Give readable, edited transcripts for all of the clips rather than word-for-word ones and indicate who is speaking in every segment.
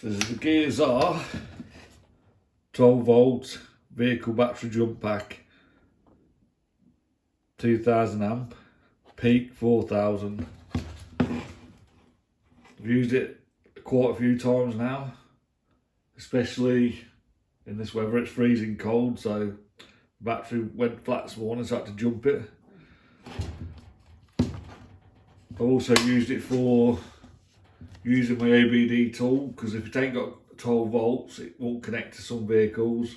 Speaker 1: So this is the Gearzaar 12V vehicle battery jump pack, 2000 amp, peak 4000. I've used it quite a few times now, especially in this weather. It's freezing cold, so the battery went flat this morning, so I had to jump it. I've also used it for using my ABD tool, because if it ain't got 12 volts it won't connect to some vehicles,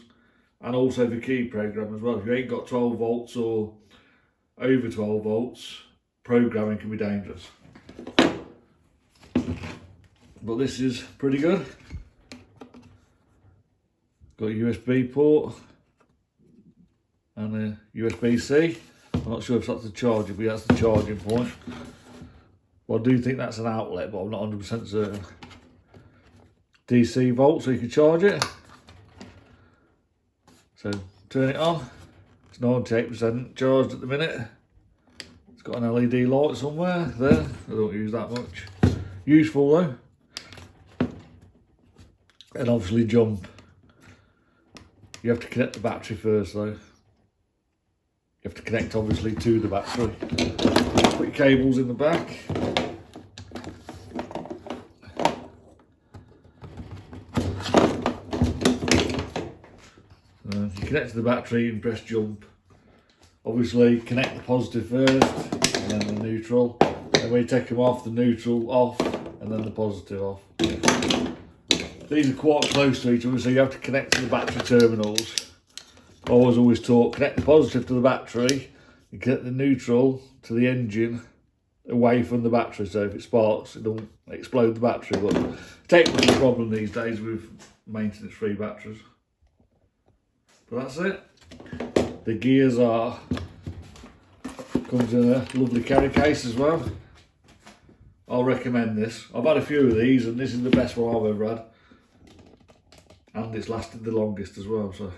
Speaker 1: and also for key program as well. If you ain't got 12 volts or over 12 volts, programming can be dangerous. But this is pretty good. Got a USB port and a USB-C. I'm not sure if that's the charger, but that's the charging point. Well, I do think that's an outlet, but I'm not 100% certain. DC volt, so you can charge it. So turn it on. It's 98% charged at the minute. It's got an LED light somewhere there. I don't use that much. Useful though. And obviously jump. You have to connect the battery first though. You have to connect obviously to the battery. Put your cables in the back. You connect to the battery and press jump. Obviously connect the positive first and then the neutral. And when you take them off, the neutral off and then the positive off. These are quite close to each other, so you have to connect to the battery terminals. I was always taught, connect the positive to the battery and connect the neutral to the engine away from the battery, so if it sparks it don't explode the battery. But technically a problem these days with maintenance free batteries. But that's it. The Gearzaar comes in a lovely carry case as well. I'll recommend this. I've had a few of these and this is the best one I've ever had. And it's lasted the longest as well, so